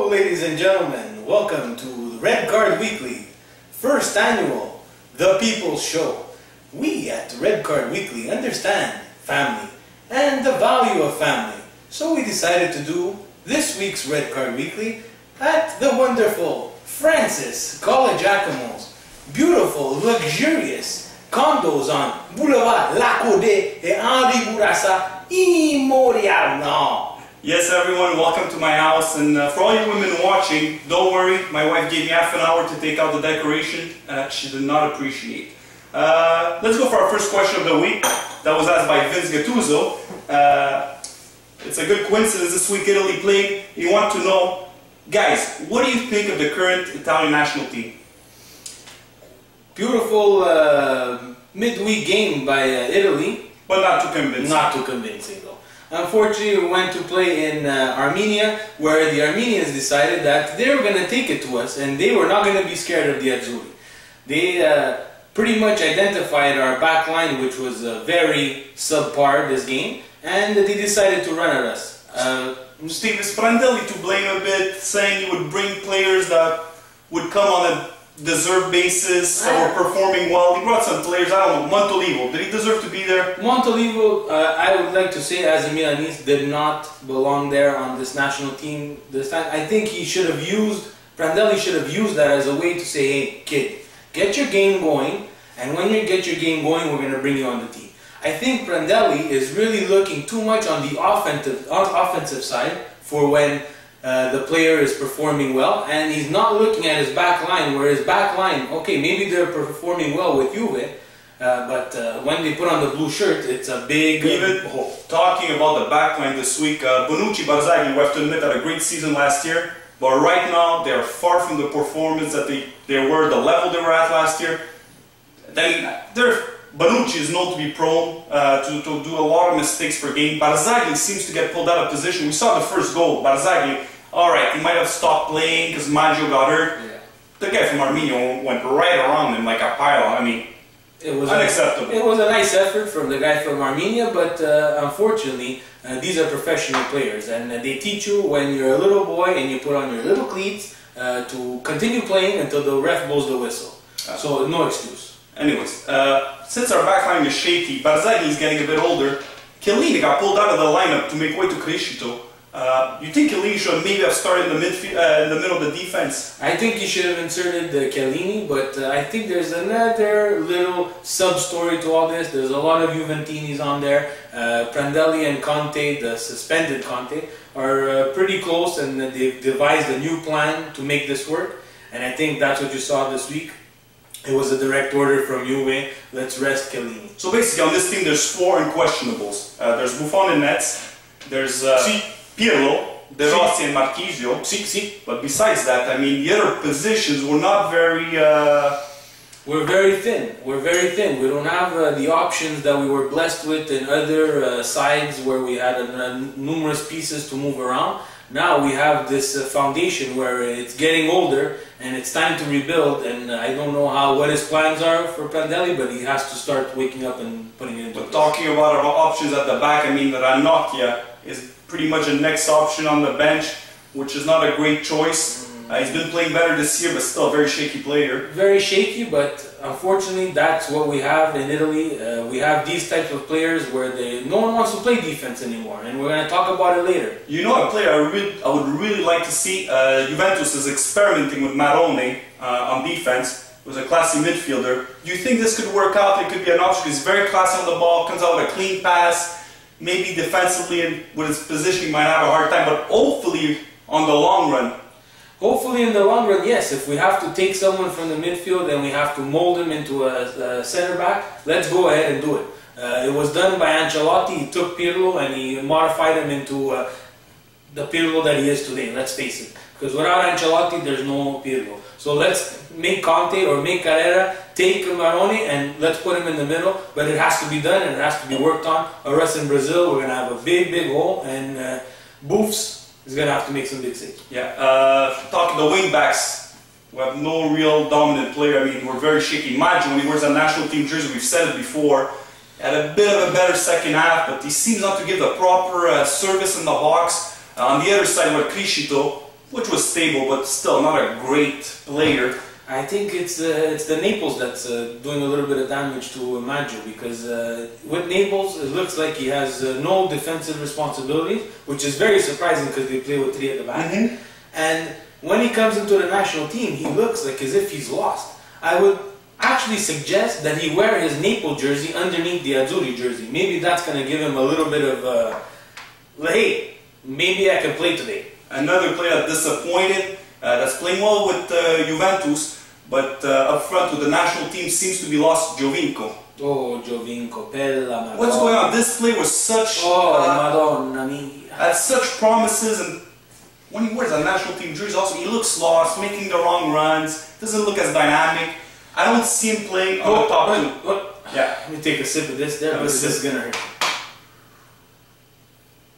Hello ladies and gentlemen, welcome to the Red Card Weekly, first annual The People's Show. We at the Red Card Weekly understand family and the value of family, so we decided to do this week's Red Card Weekly at the wonderful Francis College Acomo's beautiful, luxurious condos on Boulevard Lacaudet et Henri Bourassa in Montréal. Yes, everyone, welcome to my house, and for all you women watching, don't worry, my wife gave me half an hour to take out the decoration. She did not appreciate. Let's go for our first question of the week. That was asked by Vince Gattuso. It's a good coincidence this week Italy played. You want to know, guys, what do you think of the current Italian national team? Beautiful midweek game by Italy. But not too convincing. Not too convincing though. Unfortunately, we went to play in Armenia, where the Armenians decided that they were going to take it to us, and they were not going to be scared of the Azzurri. They pretty much identified our back line, which was very subpar this game, and they decided to run at us. Steve, is Prandelli to blame a bit, saying he would bring players that would come on a deserved basis that were performing well? He brought some players, I don't know, Montolivo, did he deserve to be there? Montolivo, I would like to say, as a Milanese, did not belong there on this national team this time. I think he should have Prandelli should have used that as a way to say, hey kid, get your game going, and when you get your game going, we're going to bring you on the team. I think Prandelli is really looking too much on the offensive side for when the player is performing well, and he's not looking at his back line, where his back line, okay, maybe they're performing well with Juve, but when they put on the blue shirt, it's a big hole. Talking about the back line this week, Bonucci, Barzagli, we have to admit, had a great season last year, but right now they are far from the performance that they were, the level they were at last year. Then Bonucci is known to be prone to do a lot of mistakes per game. Barzagli seems to get pulled out of position. We saw the first goal. Barzagli, alright, he might have stopped playing because Maggio got hurt. Yeah. The guy from Armenia went right around him like a pylon. I mean, it was unacceptable. It was a nice effort from the guy from Armenia, but unfortunately, these are professional players, and they teach you when you're a little boy and you put on your little cleats to continue playing until the ref blows the whistle. So no excuse. Anyways, since our backline is shaky, Barzagli is getting a bit older. Chiellini got pulled out of the lineup to make way to Crescito. You think Chiellini should maybe have started in the middle of the defense? I think he should have inserted Chiellini, but I think there's another little sub-story to all this. There's a lot of Juventinis on there. Prandelli and Conte, the suspended Conte, are pretty close, and they've devised a new plan to make this work. And I think that's what you saw this week. It was a direct order from Juve, let's rest Chiellini. So basically on this team there's 4 unquestionables. There's Buffon in nets, there's Pirlo, De Rossi and Marchisio. But besides that, I mean, the other positions were not very... We're very thin. We're very thin. We don't have the options that we were blessed with in other sides where we had numerous pieces to move around. Now we have this foundation where it's getting older and it's time to rebuild, and I don't know what his plans are for Prandelli, but he has to start waking up and putting it into place. Talking about our options at the back, I mean, Ranocchia is pretty much a next option on the bench, which is not a great choice. He's been playing better this year, but still a very shaky player. Very shaky, but unfortunately that's what we have in Italy. We have these types of players where no one wants to play defense anymore, and we're going to talk about it later. You know a player I would really like to see? Juventus is experimenting with Marone on defense. He was a classy midfielder. Do you think this could work out? It could be an option. He's very classy on the ball, comes out with a clean pass. Maybe defensively and with his positioning might have a hard time, but hopefully on the long run. Hopefully in the long run, yes. If we have to take someone from the midfield and we have to mold him into a center back, let's go ahead and do it. It was done by Ancelotti. He took Pirlo and he modified him into the Pirlo that he is today, let's face it. Because without Ancelotti, there's no Pirlo. So let's make Conte or make Carrera take Marone and let's put him in the middle. But it has to be done and it has to be worked on. Or else in Brazil, we're going to have a big hole, and Boofs is going to have to make some big saves. Yeah, talking the wing backs, we have no real dominant player. I mean, we're very shaky. Maggio, when he wears a national team jersey, we've said it before, had a bit of a better second half, but he seems not to give the proper service in the box. On the other side, with Crescito, which was stable, but still not a great player. I think it's the Naples that's doing a little bit of damage to Maggio, because with Naples it looks like he has no defensive responsibility, which is very surprising because they play with three at the back. And when he comes into the national team, he looks like as if he's lost. I would actually suggest that he wear his Naples jersey underneath the Azzurri jersey. Maybe that's going to give him a little bit of, hey, maybe I can play today. Another player that disappointed, that's playing well with Juventus, but up front with the national team seems to be lost, Giovinco. Oh, Giovinco, Pella, Madonna. What's going on? This play was such... Madonna mia. Had such promises, and when he wears a national team jersey also, he looks lost, making the wrong runs, doesn't look as dynamic. I don't see him playing on the top two. Yeah. Let me take a sip of this there, because this is going to hurt.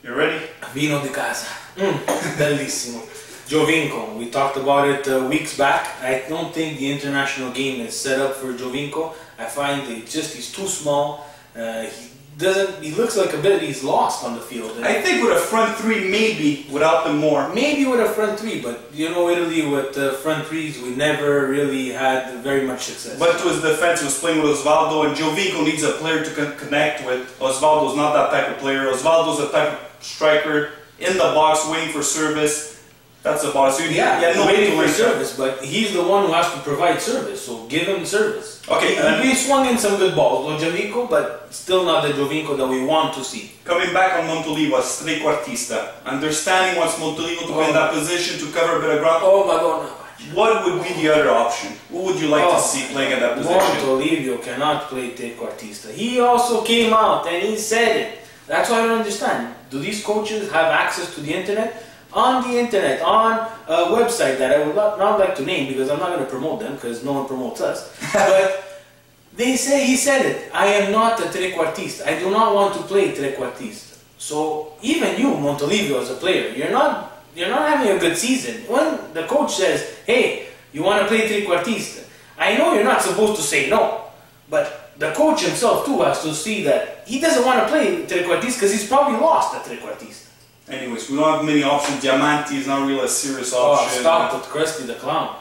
You ready? Vino di casa. Bellissimo. Giovinco, we talked about it weeks back. I don't think the international game is set up for Giovinco. I find he's too small. He looks like he's lost on the field. I think with a front three, maybe would help him more. Maybe with a front three, but you know, Italy with front threes, we never really had very much success. But to his defense, he was playing with Osvaldo, and Giovinco needs a player to connect with. Osvaldo's not that type of player. Osvaldo's a type of striker in the box, waiting for service. That's about it. So waiting for service, but he's the one who has to provide service, so give him service. Okay, he swung in some good balls, Giovinco, but still not the Giovinco that we want to see. Coming back on Montolivo as trequartista, understanding wants Montolivo to be in that position to cover a bit of ground. Oh, Madonna. What would be the other option? Who would you like to see playing at that position? Montolivo cannot play trequartista. He also came out and he said it. That's why I don't understand. Do these coaches have access to the internet? On the internet, on a website that I would not like to name because I'm not going to promote them because no one promotes us. But he said it. I am not a trequartista. I do not want to play trequartista. So even you, Montolivo, as a player, you're not having a good season. When the coach says, "Hey, you want to play trequartista," I know you're not supposed to say no, but the coach himself too has to see that he doesn't want to play trequartista because he's probably lost at trequartista. Anyways, we don't have many options. Diamanti is not really a serious option. Stop with Krusty the Clown.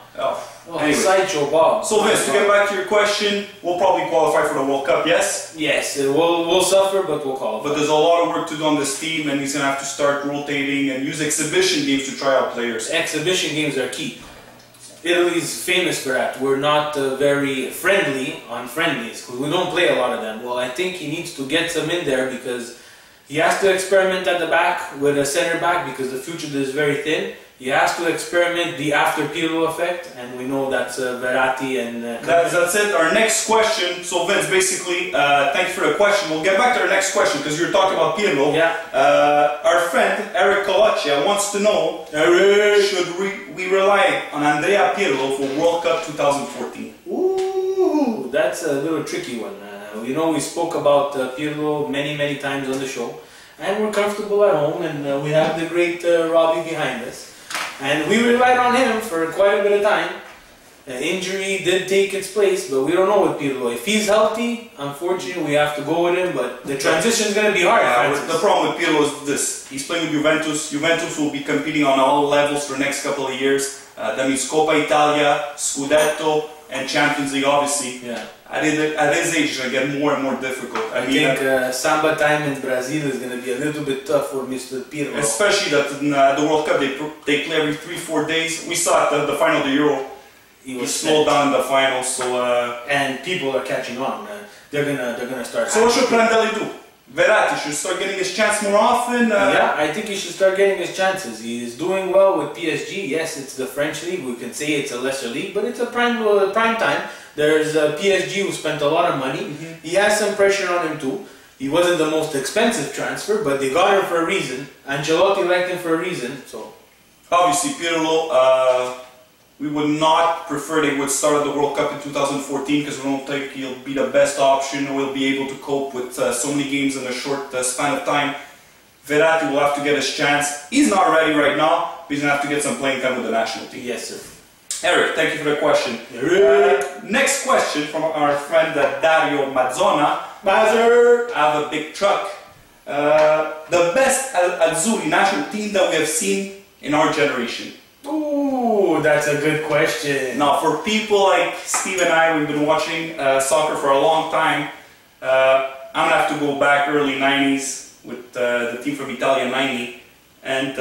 Anyways. Sideshow Bob. So Vince, to get back to your question, we'll probably qualify for the World Cup, yes? Yes, we'll suffer, but we'll qualify. But there's a lot of work to do on this team, and he's going to have to start rotating and use exhibition games to try out players. Exhibition games are key. Italy's famous for that. We're not very friendly on friendlies, because we don't play a lot of them. Well, I think he needs to get some in there, because he has to experiment at the back with a center back because the future is very thin. He has to experiment the after Pirlo effect, and we know that's Verratti and... That's it. Our next question. So Vince, basically, thanks for the question. We'll get back to our next question because you're talking about Pirlo. Yeah. Our friend Eric Colaccia wants to know, should we rely on Andrea Pirlo for World Cup 2014? Ooh, that's a little tricky one. You know, we spoke about Pirlo many times on the show, and we're comfortable at home, and we have the great Robbie behind us, and we relied on him for quite a bit of time. Injury did take its place, but we don't know with Pirlo. If he's healthy, unfortunately, we have to go with him, but the transition is going to be hard. The problem with Pirlo is this. He's playing with Juventus. Juventus will be competing on all levels for the next couple of years. That means Coppa Italia, Scudetto, and Champions League, obviously. Yeah. At his age, it's going to get more and more difficult. I think Samba time in Brazil is going to be a little bit tough for Mr. Pirlo. Especially that in the World Cup, they play every 3-4 days. We saw at the final of the Euro. He slowed down in the final, so... and people are catching on. They're gonna start... So what should Prandelli do? Verratti should start getting his chance more often? Yeah, I think he should start getting his chances. He is doing well with PSG. Yes, it's the French league. We can say it's a lesser league, but it's a prime time. There's PSG who spent a lot of money. He has some pressure on him too. He wasn't the most expensive transfer, but they got him for a reason. Ancelotti liked him for a reason, so... Obviously, Pirlo, we would not prefer they would start at the World Cup in 2014 because we don't think he'll be the best option. We'll be able to cope with so many games in a short span of time. Verratti will have to get his chance. He's not ready right now, but he's going to have to get some playing time with the national team. Yes, sir. Eric, thank you for the question. Next question from our friend Dario Mazzona. Mazzer, I have a big truck. The best Azzurri national team that we have seen in our generation. Oh, that's a good question. Now, for people like Steve and I, we've been watching soccer for a long time. I'm gonna have to go back early 90s with the team from Italia 90, and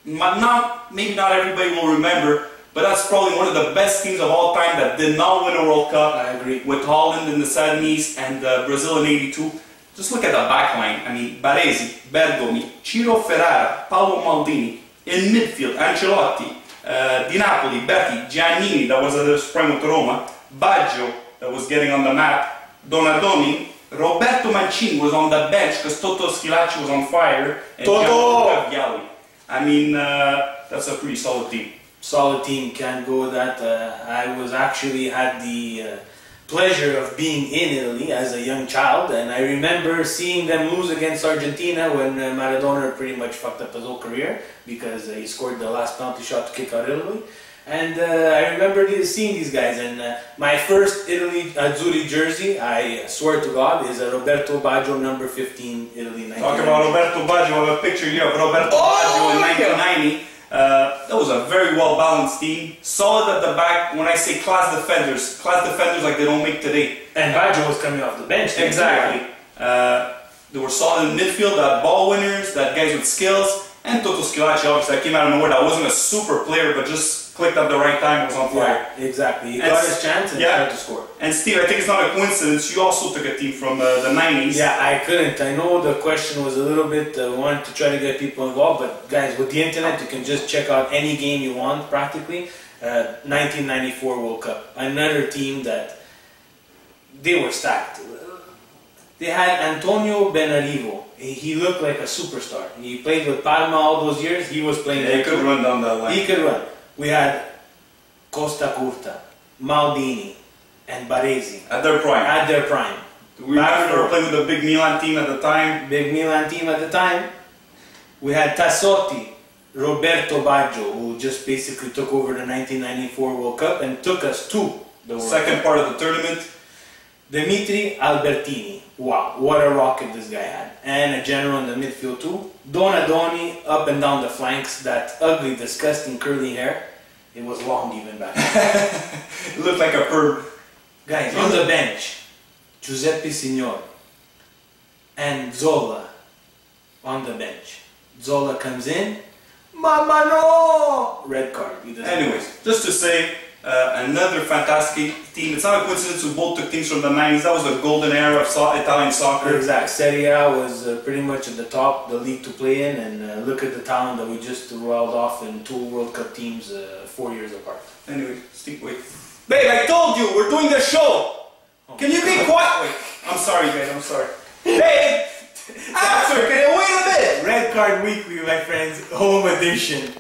maybe not everybody will remember, but that's probably one of the best teams of all time that did not win a World Cup. I agree. With Holland in the 70s and Brazil in 82. Just look at the back line. I mean, Baresi, Bergomi, Ciro Ferrara, Paolo Maldini. In midfield, Ancelotti, Di Napoli, Betti, Giannini, that was at the prime with Roma, Baggio, that was getting on the map, Donadoni, Roberto Mancini was on the bench because Toto Schilacci was on fire, and Gianluca Vialli. I mean, that's a pretty solid team. Solid team, can't go with that. I was actually had the pleasure of being in Italy as a young child, and I remember seeing them lose against Argentina when Maradona pretty much fucked up his whole career because he scored the last penalty shot to kick out Italy. And I remember seeing these guys, and my first Italy Azzurri jersey, I swear to God, is a Roberto Baggio number 15 Italy 1990. Talk about Roberto Baggio, I have a picture here of Roberto Baggio in 1990. That was a very well-balanced team, solid at the back. When I say class defenders like they don't make today. And Baggio was coming off the bench. Exactly. They were solid in midfield, that ball winners, that guys with skills, and Toto Schilacci, obviously, that came out of nowhere. That wasn't a super player, but just clicked at the right time, was on fire. Yeah, exactly. He got his chance and tried to score. And Steve, I think it's not a coincidence, you also took a team from the 90s. Yeah, I couldn't. I know the question was a little bit, wanted to try to get people involved, but guys, with the internet, you can just check out any game you want, practically. 1994 World Cup. Another team that, they were stacked. They had Antonio Benarivo. He looked like a superstar. He played with Parma all those years. He was playing there. He could run down that line. He could run. We had Costa Curta, Maldini, and Baresi. At their prime. At their prime. We remember playing with the big Milan team at the time. Big Milan team at the time. We had Tassotti, Roberto Baggio, who just basically took over the 1994 World Cup and took us to the World Second Cup. part of the tournament. Dimitri Albertini. Wow, what a rocket this guy had. And a general in the midfield too. Donadoni up and down the flanks, that ugly, disgusting curly hair. It was long even back then. It looked like a perm. Guys, on the bench, Giuseppe Signor and Zola on the bench. Zola comes in, Mama no! Red card. Anyways, just to say, another fantastic team. It's not a coincidence we both took teams from the 90s. That was the golden era of Italian soccer. Exactly. Serie A was pretty much at the top, the league to play in, and look at the talent that we just rolled off in 2 World Cup teams 4 years apart. Anyway, Steve, wait. Babe, I told you, we're doing the show! Can you be quiet? Wait, I'm sorry, babe, I'm sorry. Babe! Answer, can you wait a bit? Red Card Weekly, my friends, home edition.